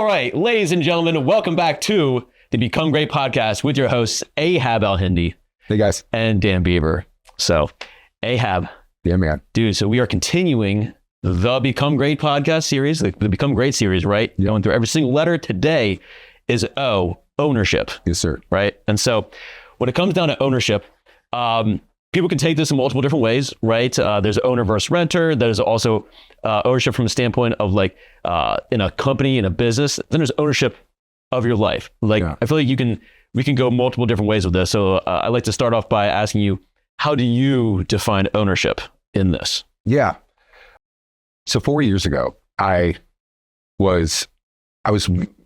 right, ladies and gentlemen, welcome back to the Become Great podcast with your hosts, Ahab Al-Hindi. Hey guys. And Dan Bieber. So, Ahab. Yeah, man. Dude, so we are continuing the Become Great podcast series, the Become Great series, right? Yep. Going through every single letter. Today is O, ownership. Yes, sir. Right? And so when it comes down to ownership, people can take this in multiple different ways, right? There's owner versus renter. There's also ownership from the standpoint of like in a company, in a business. Then there's ownership of your life. Like, yeah. I feel like we can go multiple different ways with this. So I'd like to start off by asking you, how do you define ownership in this? Yeah. So 4 years ago, I was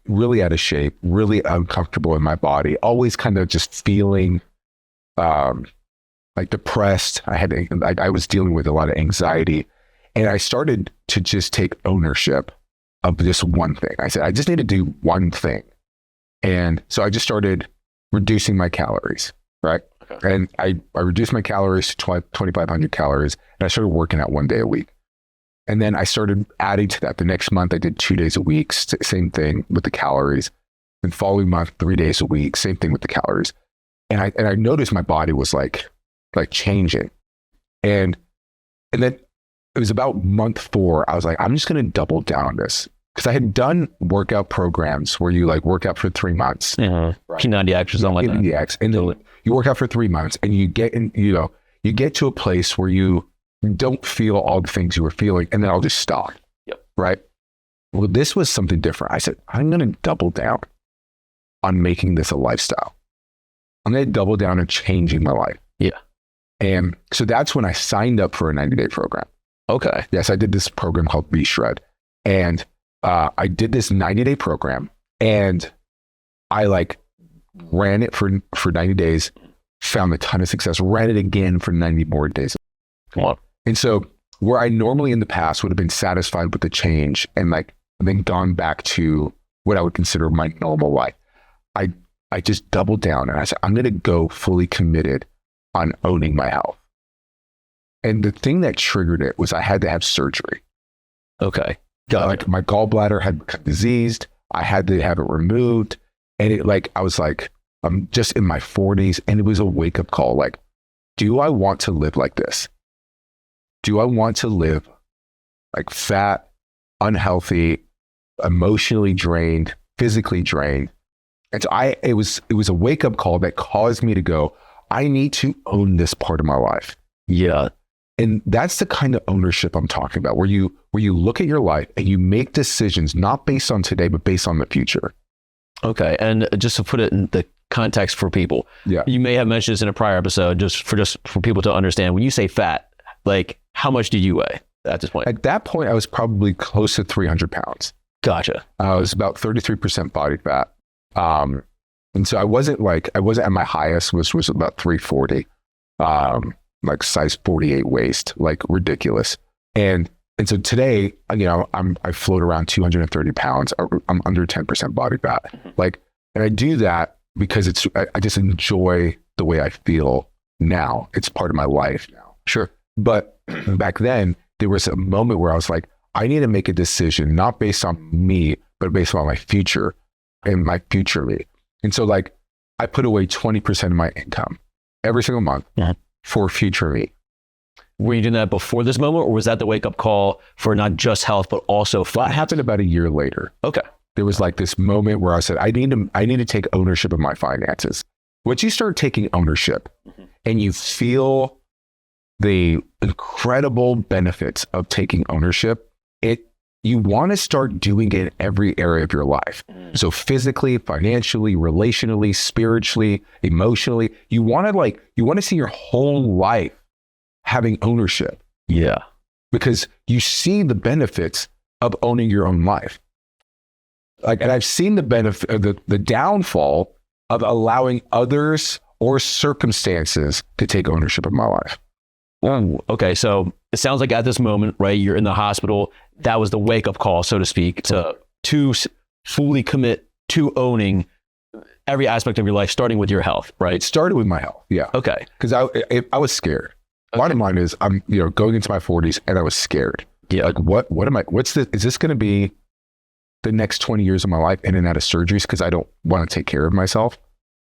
really out of shape, really uncomfortable in my body, always kind of just feeling like depressed. I was dealing with a lot of anxiety, and I started to just take ownership of just one thing. I said, I just need to do one thing. And so I just started reducing my calories, right? Okay. And I reduced my calories to 2,500 calories, and I started working out 1 day a week. And then I started adding to that. The next month, I did 2 days a week, same thing with the calories. And following month, 3 days a week, same thing with the calories. And I noticed my body was like changing. And then it was about month 4, I was like, I'm just going to double down on this. Because I had done workout programs where you like work out for 3 months. Right? P90X or something like that. P90X. And then you work out for 3 months and you get to a place where you don't feel all the things you were feeling, and then I'll just stop. Yep. Right? Well, this was something different. I said, I'm going to double down on making this a lifestyle. I'm going to double down on changing my life. Yeah. And so that's when I signed up for a 90-day program. Okay. Yes, I did this program called B-Shred. And I did this 90-day program, and I ran it for 90 days, found a ton of success, ran it again for 90 more days. Come on. And so where I normally in the past would have been satisfied with the change and then gone back to what I would consider my normal life, I just doubled down and I said, I'm going to go fully committed on owning my health. And the thing that triggered it was I had to have surgery. Okay. My gallbladder had become diseased. I had to have it removed. And I was I'm just in my 40s, and it was a wake up call. Do I want to live like this? Do I want to live fat, unhealthy, emotionally drained, physically drained? And so it was a wake up call that caused me to go, I need to own this part of my life. Yeah. And that's the kind of ownership I'm talking about, where you look at your life and you make decisions not based on today, but based on the future. Okay. And just to put it in the context for people, yeah, you may have mentioned this in a prior episode, just for people to understand. When you say fat, how much did you weigh at this point? At that point, I was probably close to 300 pounds. Gotcha. I was about 33% body fat. And so I wasn't at my highest, which was about 340. Size 48 waist, ridiculous. And so today, I float around 230 pounds. I'm under 10% body fat. And I do that because I just enjoy the way I feel now. It's part of my life now. Sure. But back then, there was a moment where I was like, I need to make a decision, not based on me, but based on my future and my future me. And so I put away 20% of my income every single month. Yeah. For future me. Were you doing that before this moment, or was that the wake up call for not just health, but also fat? That happened about a year later. Okay. There was this moment where I said, I need to take ownership of my finances. Once you start taking ownership and you feel the incredible benefits of taking ownership, you want to start doing it in every area of your life. So physically, financially, relationally, spiritually, emotionally, you want to see your whole life having ownership. Yeah. Because you see the benefits of owning your own life. And I've seen the benefit of the downfall of allowing others or circumstances to take ownership of my life. Okay, so it sounds like at this moment, right, you're in the hospital. That was the wake-up call, so to speak, to fully commit to owning every aspect of your life, starting with your health, right? It started with my health, yeah. Okay. Because I was scared. Okay. Bottom line is, I'm going into my 40s, and I was scared. Yeah. What am I? Is this going to be the next 20 years of my life in and out of surgeries because I don't want to take care of myself.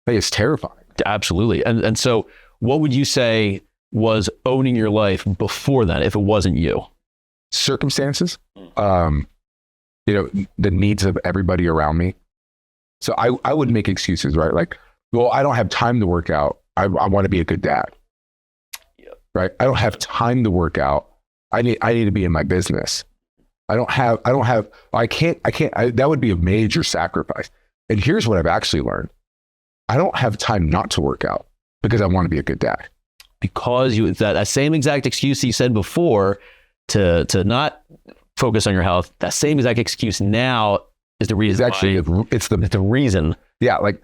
Like, it's terrifying. Absolutely. And so what would you say was owning your life before then, if it wasn't you? Circumstances, the needs of everybody around me. So I would make excuses, right? Like, well, I don't have time to work out. I want to be a good dad. Yep. Right? I don't have time to work out. I need to be in my business. That would be a major sacrifice. And here's what I've actually learned. I don't have time not to work out because I want to be a good dad. Because that same exact excuse you said before to not focus on your health, that same exact excuse now is the reason. It's the reason. Yeah. Like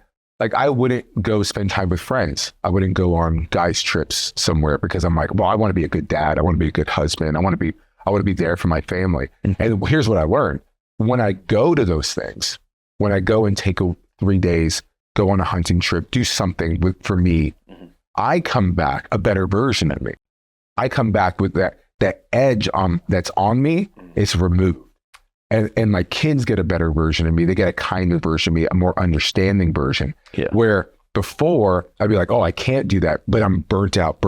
I wouldn't go spend time with friends. I wouldn't go on guys trips somewhere because I'm like, well, I want to be a good dad. I want to be a good husband. I want to be there for my family. Mm-hmm. And here's what I learned. When I go to those things, when I go and take 3 days, go on a hunting trip, do something for me, mm-hmm. I come back a better version of me. I come back with that edge that's on me is removed. And my kids get a better version of me. They get a kinder version of me, a more understanding version. Yeah. Where before I'd be like, oh, I can't do that, but I'm burnt out.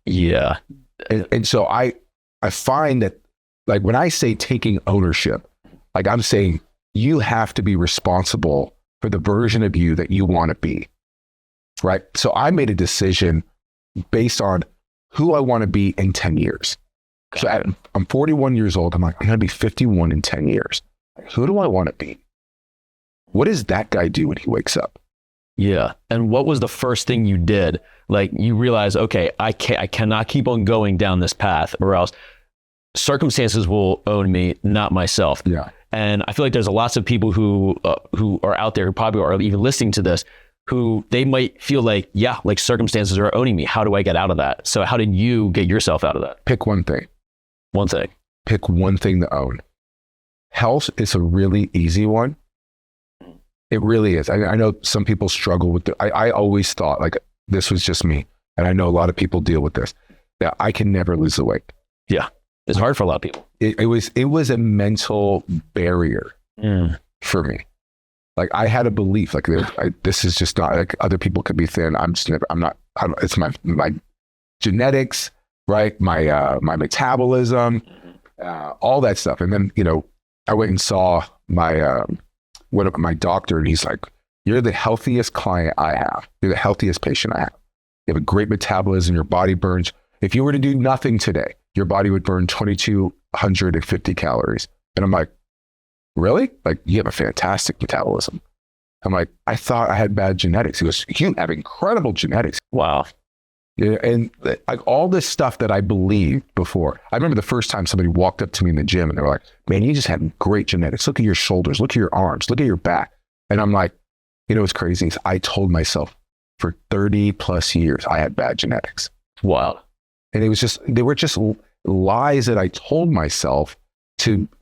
Yeah. And so I find that, like, when I say taking ownership, like, I'm saying you have to be responsible for the version of you that you want to be. Right. So I made a decision based on who I want to be in 10 years. So I'm 41 years old. I'm like, I'm going to be 51 in 10 years. Who do I want to be? What does that guy do when he wakes up? Yeah. And what was the first thing you did? Like, you realize, okay, I cannot keep on going down this path, or else circumstances will own me, not myself. Yeah. And I feel like there's lots of people who are out there who probably are even listening to this, who they might feel like, yeah, like circumstances are owning me. How do I get out of that? So how did you get yourself out of that? Pick one thing. One thing. Pick one thing to own. Health is a really easy one. It really is. I know some people struggle with it. I always thought, like, this was just me. And I know a lot of people deal with this, that I can never lose the weight. Yeah. It's hard for a lot of people. It was a mental barrier for me. Like, I had a belief, like, this is just not, like, other people could be thin. It's my genetics, right? My metabolism, all that stuff. And then, I went and saw my doctor, and he's like, you're the healthiest client I have. You're the healthiest patient I have. You have a great metabolism. Your body burns. If you were to do nothing today, your body would burn 2,250 calories. And I'm like, really? Like, you have a fantastic metabolism. I'm like, I thought I had bad genetics. He goes, you have incredible genetics. Wow. Yeah, and like all this stuff that I believed before. I remember the first time somebody walked up to me in the gym and they were like, man, you just had great genetics. Look at your shoulders. Look at your arms. Look at your back. And I'm like, what's crazy is I told myself for 30 plus years, I had bad genetics. Wow. And they were just lies that I told myself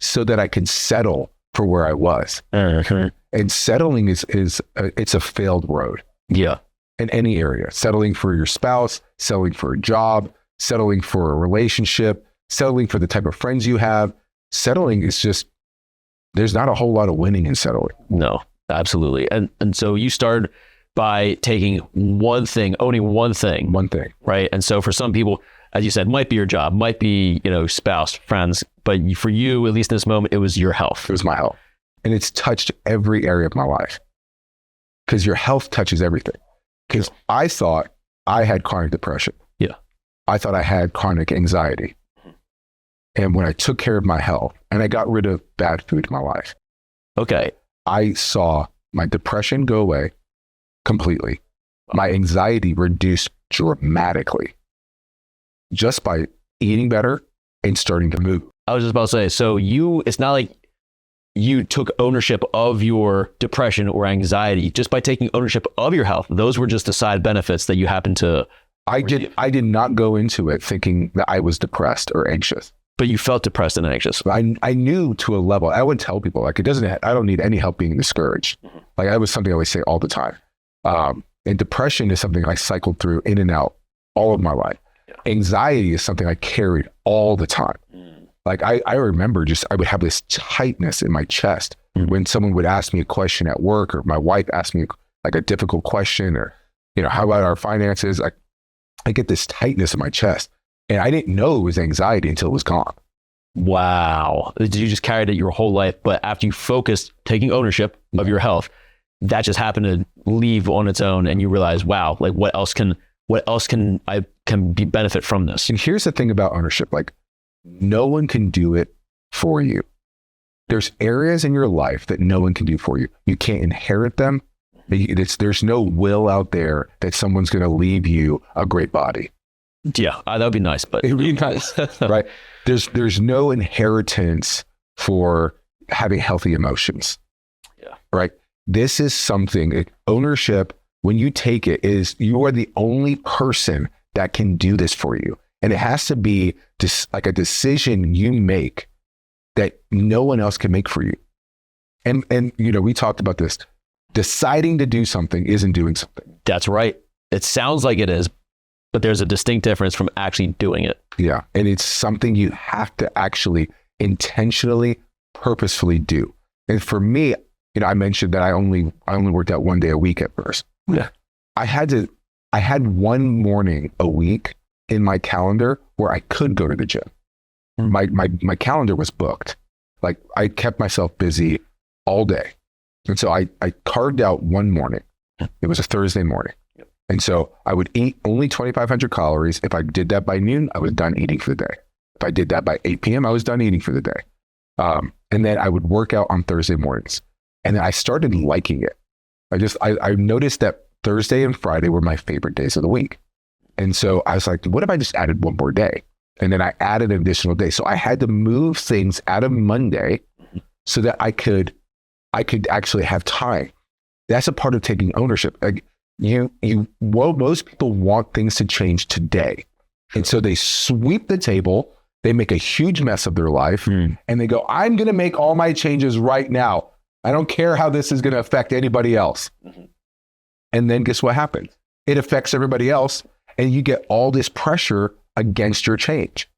so that I could settle for where I was. And settling it's a failed road. Yeah. In any area, settling for your spouse, settling for a job, settling for a relationship, settling for the type of friends you have. Settling is just, there's not a whole lot of winning in settling. No, absolutely. And so you started by taking one thing, owning one thing. One thing. Right. And so for some people, as you said, might be your job, might be, spouse, friends, but for you, at least in this moment, it was your health. It was my health. And it's touched every area of my life, because your health touches everything. Because I thought I had chronic depression. Yeah. I thought I had chronic anxiety. And when I took care of my health and I got rid of bad food in my life, okay, I saw my depression go away completely. My anxiety reduced dramatically just by eating better and starting to move. I was just about to say, so it's not like you took ownership of your depression or anxiety just by taking ownership of your health. Those were just the side benefits that you happened to receive. I did not go into it thinking that I was depressed or anxious. But you felt depressed and anxious. I knew to a level. I would tell people, like, I don't need any help being discouraged. Mm-hmm. Like, that was something I always say all the time. And depression is something I cycled through in and out all of my life. Yeah. Anxiety is something I carried all the time. Like I remember I would have this tightness in my chest when someone would ask me a question at work, or my wife asked me like a difficult question, or, how about our finances? I get this tightness in my chest, and I didn't know it was anxiety until it was gone. Wow. You just carried it your whole life, but after you focused taking ownership of your health, that just happened to leave on its own, and you realize, wow, like what else can I benefit from this? And here's the thing about ownership, like no one can do it for you. There's areas in your life that no one can do for you. You can't inherit them. There's no will out there that someone's going to leave you a great body. Yeah, that would be nice, but it would be nice, right? There's no inheritance for having healthy emotions. Yeah. Right. This is something, ownership, when you take it, is you are the only person that can do this for you. And it has to be just like a decision you make that no one else can make for you. And we talked about this. Deciding to do something isn't doing something. That's right. It sounds like it is, but there's a distinct difference from actually doing it. Yeah. And it's something you have to actually intentionally, purposefully do. And for me, I mentioned that I only worked out 1 day a week at first. Yeah. I had one morning a week in my calendar where I could go to the gym. My calendar was booked. Like I kept myself busy all day. And so I carved out one morning. It was a Thursday morning. Yep. And so I would eat only 2,500 calories. If I did that by noon, I was done eating for the day. If I did that by 8 p.m., I was done eating for the day. And then I would work out on Thursday mornings. And then I started liking it. I noticed that Thursday and Friday were my favorite days of the week. And so I was like, what if I just added one more day? And then I added an additional day. So I had to move things out of Monday so that I could actually have time. That's a part of taking ownership. Like most people want things to change today. And so they sweep the table, they make a huge mess of their life, and they go, I'm going to make all my changes right now. I don't care how this is going to affect anybody else. Mm-hmm. And then guess what happens? It affects everybody else, and you get all this pressure against your change.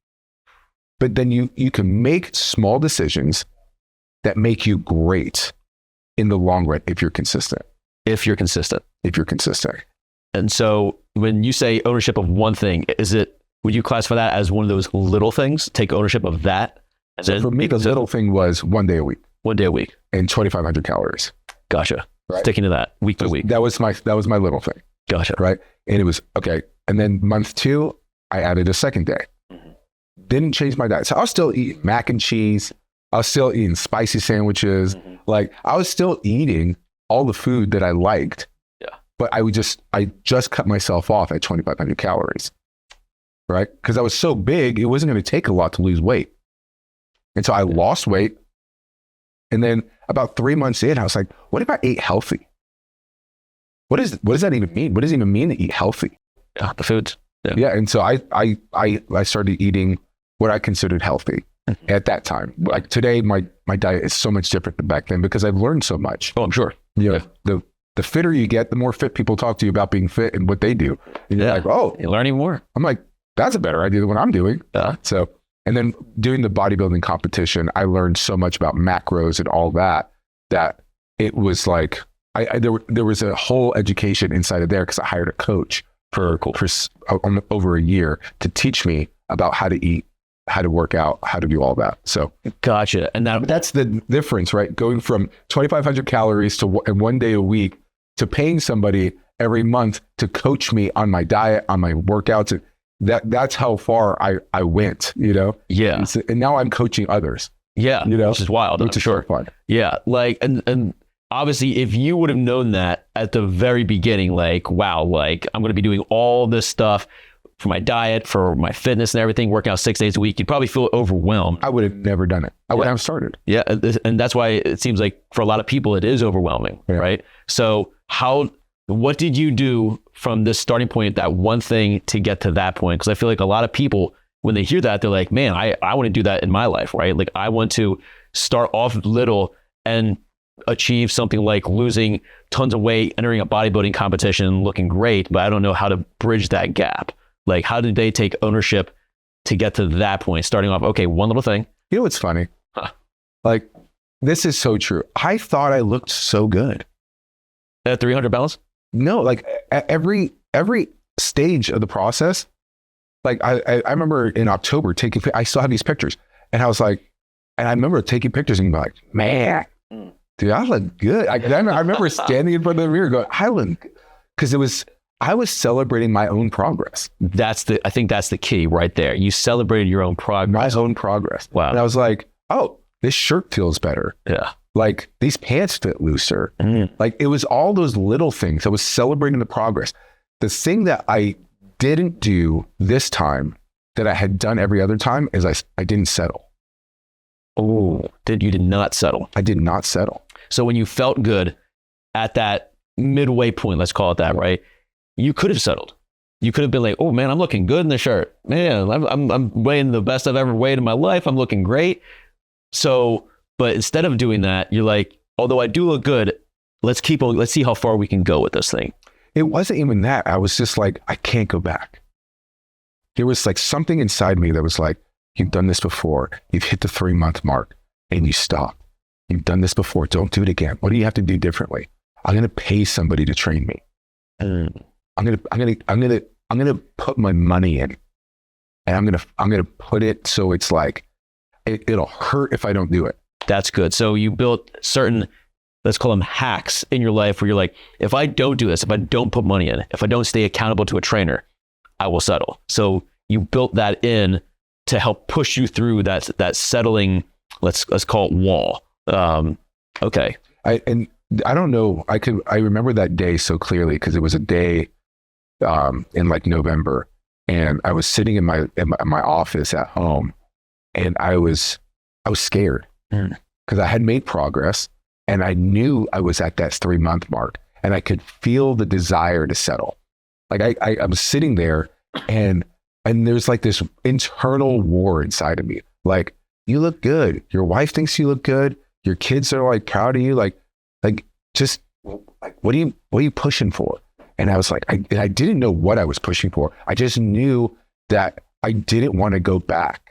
But then you can make small decisions that make you great in the long run if you're consistent. If you're consistent. And so when you say ownership of one thing, would you classify that as one of those little things? Take ownership of that? So for me, the little thing was 1 day a week. 1 day a week. And 2,500 calories. Gotcha. Right? Sticking to that week to week. That was my little thing. Gotcha. Right. And it was okay. And then month 2, I added a second day. Mm-hmm. Didn't change my diet. So I was still eating mac and cheese. I was still eating spicy sandwiches. Mm-hmm. Like I was still eating all the food that I liked. Yeah. But I just cut myself off at 2,500 calories. Right. Because I was so big, it wasn't going to take a lot to lose weight. And so I lost weight. And then about 3 months in, I was like, what if I ate healthy? What does that even mean? What does it even mean to eat healthy? Yeah, the foods. Yeah. And so I started eating what I considered healthy at that time. Like today, my diet is so much different than back then because I've learned so much. Oh, I'm sure. Yeah. The fitter you get, the more fit people talk to you about being fit and what they do. And you're like, oh, you're learning more. I'm like, that's a better idea than what I'm doing. So, and then doing the bodybuilding competition, I learned so much about macros and all that it was like, there was a whole education inside of there because I hired a coach for over a year to teach me about how to eat, how to work out, how to do all that. So gotcha. And that's the difference, right? Going from 2,500 calories to 1 day a week to paying somebody every month to coach me on my diet, on my workouts. That's how far I went, Yeah. And now I'm coaching others. Yeah. Which is wild. Which is sure fun. Yeah. Like, and obviously if you would have known that at the very beginning, like, wow, like I'm going to be doing all this stuff for my diet, for my fitness and everything, working out 6 days a week, you'd probably feel overwhelmed. I would have never done it. I wouldn't have started. Yeah. And that's why it seems like for a lot of people, it is overwhelming, right? So what did you do from this starting point, that one thing to get to that point? Because I feel like a lot of people, when they hear that, they're like, man, I want to do that in my life, right? Like I want to start off little and achieve something like losing tons of weight, entering a bodybuilding competition, looking great, but I don't know how to bridge that gap. Like how did they take ownership to get to that point? Starting off, okay, one little thing, You know what's funny? Huh. Like, this is so true. I thought I looked so good. At 300 pounds? No, like at every stage of the process, like I remember in October I still have these pictures, and I was like, and I remember taking pictures and being like, man, dude, I look good. I remember standing in front of the mirror going, I look, because I was celebrating my own progress. I think that's the key right there. You celebrated your own progress. My own progress. Wow. And I was like, oh, this shirt feels better. Yeah. Like these pants fit looser. Like it was all those little things. I was celebrating the progress. The thing that I didn't do this time that I had done every other time is I didn't settle. Oh, you did not settle. I did not settle. So when you felt good at that midway point, let's call it that, right? You could have settled. You could have been like, oh man, I'm looking good in the shirt. Man, I'm weighing the best I've ever weighed in my life. I'm looking great. So, but instead of doing that, you're like, although I do look good, let's see how far we can go with this thing. It wasn't even that. I was just like, I can't go back. There was like something inside me that was like, you've done this before. You've hit the 3-month mark and you stop. You've done this before. Don't do it again. What do you have to do differently? I'm going to pay somebody to train me. I'm going to put my money in, and I'm going to put it so it's like, it'll hurt if I don't do it. That's good. So you built certain, let's call them hacks in your life where you're like, if I don't do this, if I don't put money in, if I don't stay accountable to a trainer, I will settle. So you built that in to help push you through that settling, let's call it wall. Okay. I don't know. I remember that day so clearly because it was a day in like November, and I was sitting in my office at home, and I was scared because I had made progress, and I knew I was at that 3-month mark, and I could feel the desire to settle. Like I was sitting there, and there's like this internal war inside of me. Like, you look good. Your wife thinks you look good. Your kids are like proud of you. Like just like, what are you pushing for? And I was like, I didn't know what I was pushing for. I just knew that I didn't want to go back.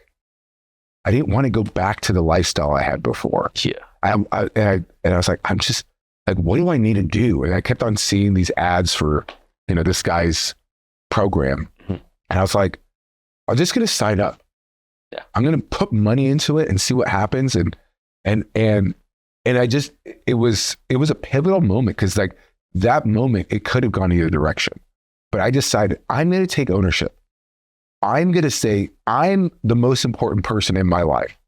I didn't want to go back to the lifestyle I had before. Yeah. And I was like, I'm just like, what do I need to do? And I kept on seeing these ads for, this guy's program. And I was like, I'm just going to sign up. Yeah. I'm going to put money into it and see what happens. And I just, it was a pivotal moment because like that moment, it could have gone either direction, but I decided I'm going to take ownership. I'm going to say I'm the most important person in my life.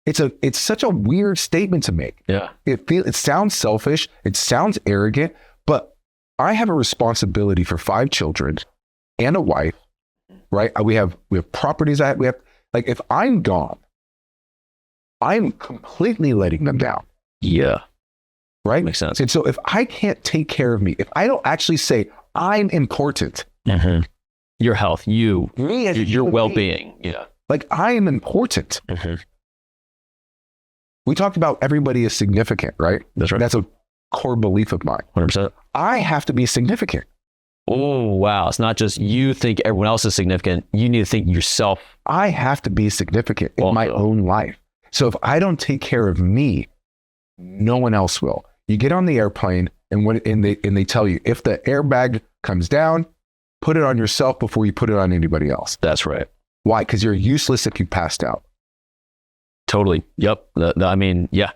It's such a weird statement to make. Yeah. It sounds selfish. It sounds arrogant, but I have a responsibility for 5 children and a wife, right? We have properties. Like, if I'm gone, I'm completely letting them down. Yeah. Right? Makes sense. And so if I can't take care of me, if I don't actually say I'm important, your health, me as your well-being. Yeah. Like, I am important. We talked about everybody is significant, right? That's right. That's a core belief of mine. 100%. I have to be significant. Oh, wow. It's not just you think everyone else is significant. You need to think yourself. I have to be significant in my own life. So if I don't take care of me, no one else will. You get on the airplane and they tell you, if the airbag comes down, put it on yourself before you put it on anybody else. That's right. Why? Because you're useless if you passed out. Totally. Yep. I mean, yeah,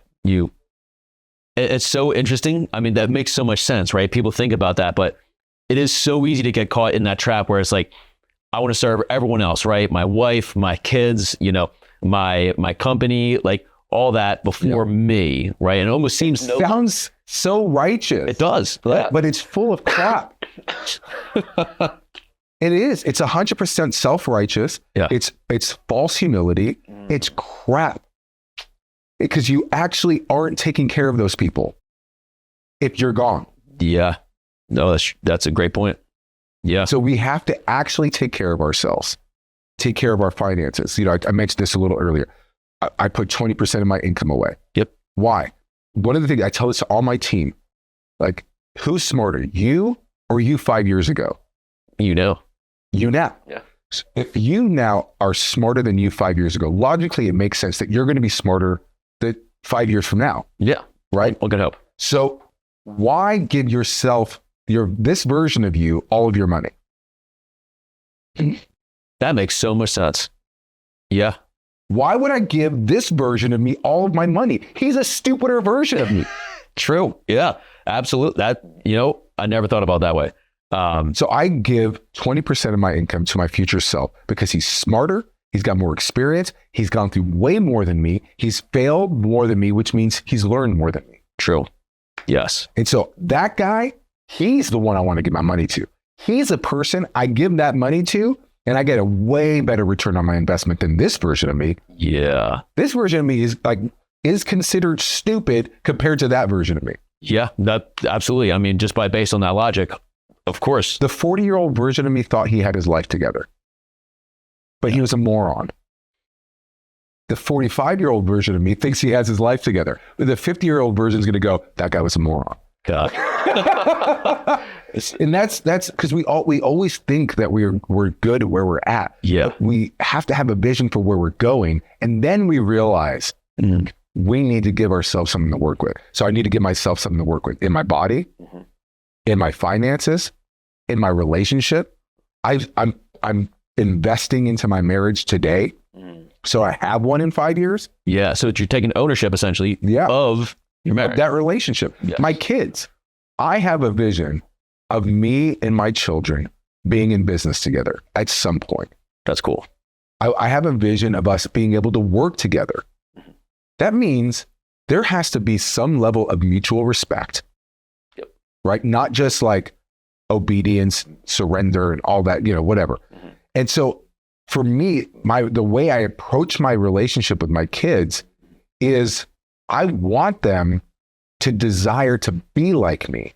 it's so interesting. I mean, that makes so much sense, right? People think about that, but it is so easy to get caught in that trap where it's like, I want to serve everyone else, right? My wife, my kids, my company, like all that before me, right? And it almost sounds so righteous. It does. Yeah. But it's full of crap. It is. It's 100% self-righteous. Yeah. It's false humility. It's crap. Because you actually aren't taking care of those people if you're gone. Yeah. No, that's a great point. Yeah. So we have to actually take care of ourselves, take care of our finances. I mentioned this a little earlier. I put 20% of my income away. Yep. Why? One of the things I tell this to all my team, like, who's smarter, you or you 5 years ago? You now. Yeah. If you now are smarter than you 5 years ago, logically, it makes sense that you're going to be smarter that 5 years from now. Yeah. Right? Well, good hope. So why give yourself this version of you all of your money? That makes so much sense. Yeah. Why would I give this version of me all of my money? He's a stupider version of me. True. Yeah, absolutely. That, I never thought about it that way. So I give 20% of my income to my future self because he's smarter. He's got more experience. He's gone through way more than me. He's failed more than me, which means he's learned more than me. True. Yes. And so that guy, he's the one I want to give my money to. He's a person I give that money to, and I get a way better return on my investment than this version of me. Yeah. This version of me is considered stupid compared to that version of me. Yeah, that absolutely. I mean, just based on that logic, of course. The 40-year-old version of me thought he had his life together, but he was a moron. The 45-year-old version of me thinks he has his life together. But the 50-year-old version is going to go, that guy was a moron. God. And that's because we always think that we're good at where we're at. Yeah. We have to have a vision for where we're going. And then we realize we need to give ourselves something to work with. So I need to give myself something to work with in my body, in my finances, in my relationship. I'm investing into my marriage today. So I have one in 5 years. Yeah. So you're taking ownership essentially of your marriage. That relationship. Yes. My kids. I have a vision of me and my children being in business together at some point. That's cool. I have a vision of us being able to work together. That means there has to be some level of mutual respect, right? Not just like obedience, surrender, and all that, whatever. And so for me, the way I approach my relationship with my kids is I want them to desire to be like me.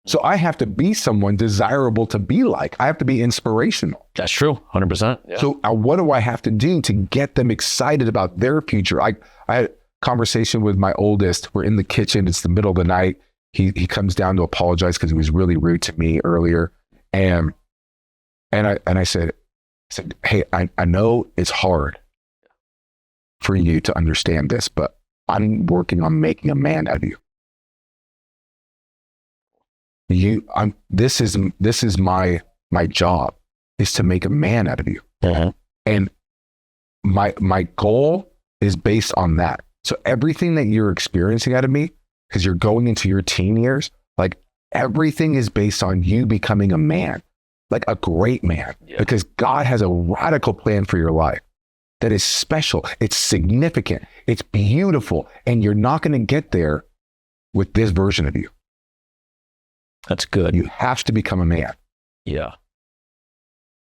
So I have to be someone desirable to be like. I have to be inspirational. That's true. 100%. Yeah. So what do I have to do to get them excited about their future? I had a conversation with my oldest. We're in the kitchen. It's the middle of the night. He comes down to apologize because he was really rude to me earlier. And I said, hey, I know it's hard for you to understand this, but I'm working on making a man out of you. This is my job, is to make a man out of you. And my goal is based on that. So everything that you're experiencing out of me, because you're going into your teen years, like everything is based on you becoming a man, like a great man, because God has a radical plan for your life that is special. It's significant. It's beautiful. And you're not going to get there with this version of you. That's good. You have to become a man. Yeah.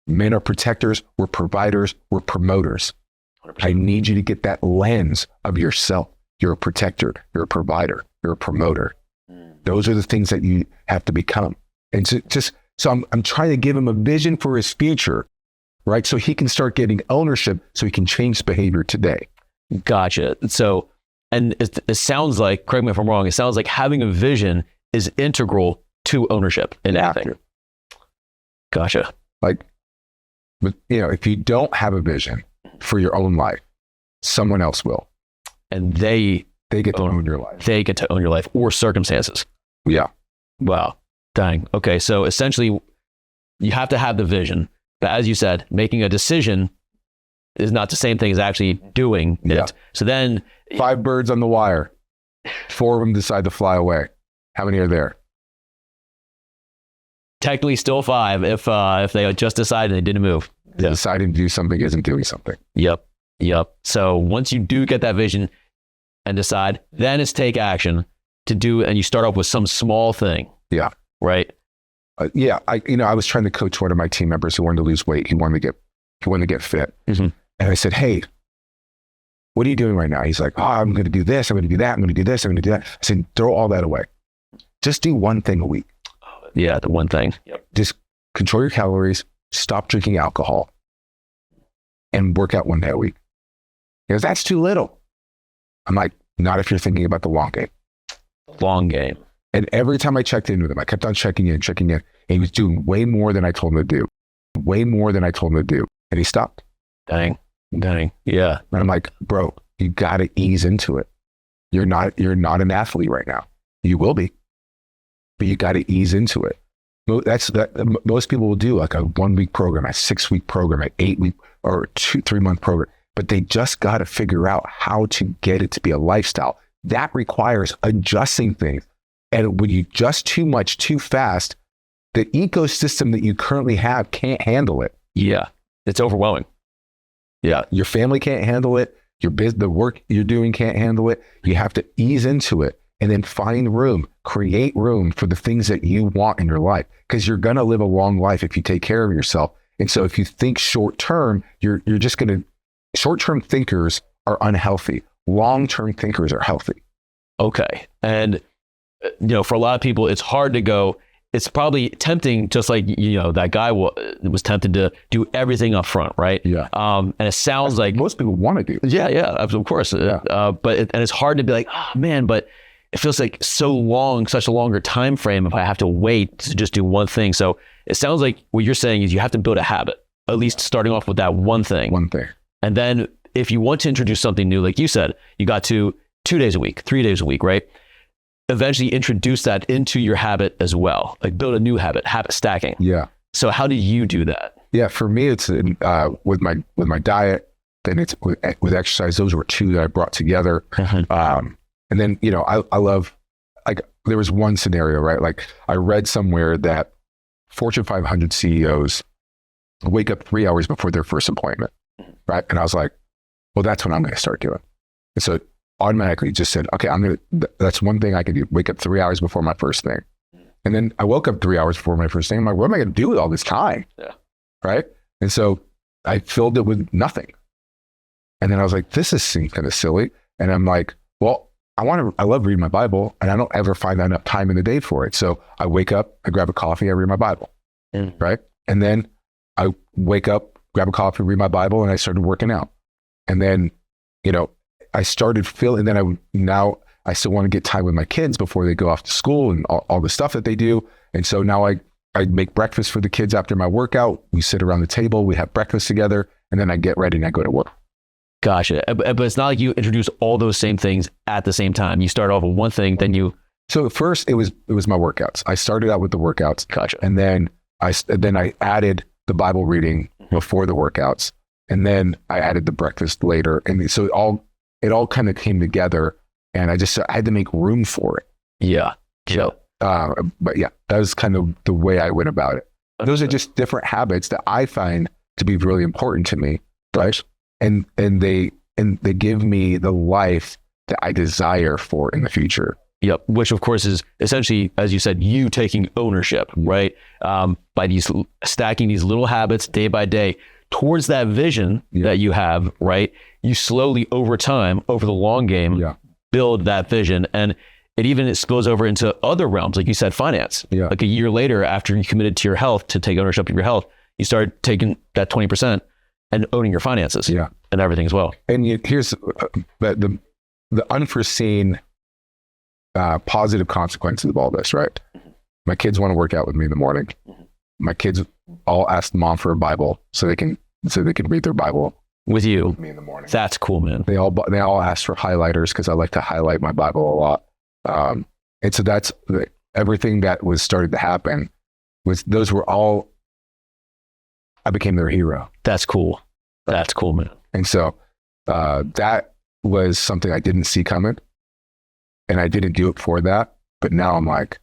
Men are protectors. We're providers. We're promoters. 100%. I need you to get that lens of yourself. You're a protector. You're a provider. You're a promoter. Those are the things that you have to become. And so I'm trying to give him a vision for his future, right? So he can start getting ownership so he can change behavior today. Gotcha. So, and it sounds like, correct me if I'm wrong, it sounds like having a vision is integral to ownership in anything. Gotcha. But if you don't have a vision for your own life, someone else will. And they get to own your life. They get to own your life or circumstances. Yeah. Wow. Dang. Okay. So essentially you have to have the vision, but as you said, making a decision is not the same thing as actually doing it. So then 5 birds on the wire, 4 of them decide to fly away. How many are there? Technically still 5 if they just decided they didn't move. Deciding to do something isn't doing something. Yep. So once you do get that vision and decide, then it's take action to do, and you start off with some small thing. Yeah. Right. I was trying to coach one of my team members who wanted to lose weight. He wanted to get fit. And I said, hey, what are you doing right now? He's like, I'm going to do this. I'm going to do that. I'm going to do this. I'm going to do that. I said, throw all that away. Just do one thing a week. Yeah, the one thing. Yep. Just control your calories, stop drinking alcohol, and work out one day a week. He goes, that's too little. I'm like, not if you're thinking about the long game. Long game. And every time I checked in with him, I kept on checking in. And he was doing way more than I told him to do. And he stopped. Dang. Yeah. And I'm like, bro, you got to ease into it. You're not an athlete right now. You will be, but you got to ease into it. Most people will do like a 1 week program, a 6 week program, an 8 week or 2-3 month program, but they just got to figure out how to get it to be a lifestyle. That requires adjusting things. And when you adjust too much, too fast, the ecosystem that you currently have can't handle it. Yeah. It's overwhelming. Yeah. Your family can't handle it. The work you're doing can't handle it. You have to ease into it and then create room for the things that you want in your life, because you're going to live a long life if you take care of yourself. And so if you think short term, short-term thinkers are unhealthy. Long-term thinkers are healthy. Okay. And, for a lot of people, it's hard to go. It's probably tempting, just like, that guy was tempted to do everything up front, right? Yeah. And it sounds like most people want to do. Yeah, of course. Yeah. And it's hard to be like, oh man, but it feels like such a longer time frame if I have to wait to just do one thing. So it sounds like what you're saying is you have to build a habit, at least starting off with that one thing. And then if you want to introduce something new, like you said, you got to 2 days a week, 3 days a week, right? Eventually introduce that into your habit as well, like build a new habit stacking. Yeah. So how do you do that? Yeah, for me, it's with my diet. Then it's with exercise. Those were two that I brought together. And then I love, like, there was one scenario, right? Like, I read somewhere that Fortune 500 CEOs wake up 3 hours before their first appointment, right? And I was like, well, that's what I'm going to start doing. And so automatically just said, okay, that's one thing I can do. Wake up 3 hours before my first thing. And then I woke up 3 hours before my first thing. I'm like, what am I going to do with all this time? Yeah. Right. And so I filled it with nothing. And then I was like, this is kind of silly. And I'm like, well, I love reading my Bible, and I don't ever find enough time in the day for it. So I wake up, I grab a coffee, I read my Bible. Right. And then I wake up, grab a coffee, read my Bible, and I started working out. And then, I started feeling, then now I still want to get time with my kids before they go off to school and all the stuff that they do. And so now I make breakfast for the kids after my workout. We sit around the table, we have breakfast together, and then I get ready and I go to work. Gotcha. But it's not like you introduce all those same things at the same time. You start off with one thing, then you. So first it was my workouts. I started out with the workouts. Gotcha. And then I added the Bible reading before the workouts. And then I added the breakfast later. And so it all kind of came together, and I had to make room for it. Yeah. But yeah, that was kind of the way I went about it. Those are just different habits that I find to be really important to me. Right. And they give me the life that I desire for in the future. Yep. Which of course is essentially, as you said, you taking ownership, right? By stacking these little habits day by day towards that vision that you have, right? You slowly over time, over the long game, build that vision. And it spills over into other realms, like you said, finance. Yeah. Like a year later, after you committed to your health, to take ownership of your health, you started taking that 20% and owning your finances and everything as well. And here's the unforeseen positive consequences of all this, right? My kids want to work out with me in the morning. My kids all ask mom for a Bible so they can read their Bible with you. With me in the morning. That's cool, man. They all ask for highlighters because I like to highlight my Bible a lot. And so that's everything that was started to happen. Those were all. I became their hero. That's cool. That's cool, man. And so that was something I didn't see coming, and I didn't do it for that. But now I'm like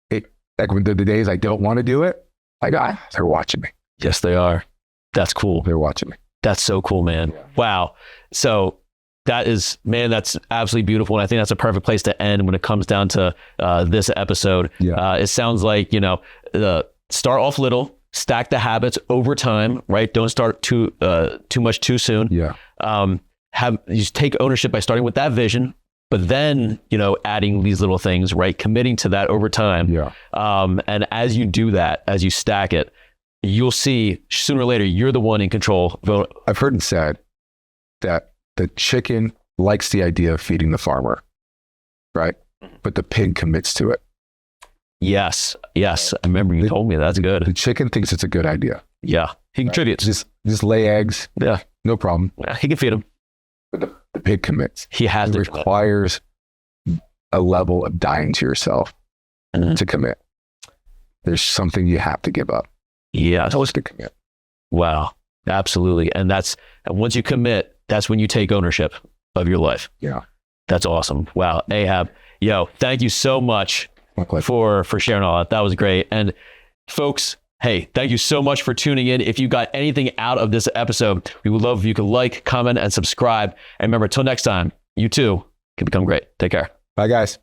when the days I don't want to do it, they're watching me. Yes, they are. That's cool. They're watching me. That's so cool, man. Yeah. Wow. So that's absolutely beautiful. And I think that's a perfect place to end when it comes down to this episode. Yeah. It sounds like, start off little, stack the habits over time, right? Don't start too much too soon. Yeah. You just take ownership by starting with that vision, but then, adding these little things, right? Committing to that over time. Yeah. And as you do that, as you stack it, you'll see sooner or later, you're the one in control. I've heard it said that the chicken likes the idea of feeding the farmer, right? But the pig commits to it. Yes. I remember you told me that's good. The chicken thinks it's a good idea. Yeah. He contributes. Just lay eggs. Yeah. No problem. Yeah, he can feed them. But the pig commits. He has It to requires a level of dying to yourself to commit. There's something you have to give up. Yeah. It's always to commit. Wow. Absolutely. And once you commit, that's when you take ownership of your life. Yeah. That's awesome. Wow. Ahab, thank you so much for sharing all that. That was great. And folks, hey, thank you so much for tuning in. If you got anything out of this episode, we would love if you could like, comment, and subscribe. And remember, until next time, you too can become great. Take care. Bye, guys.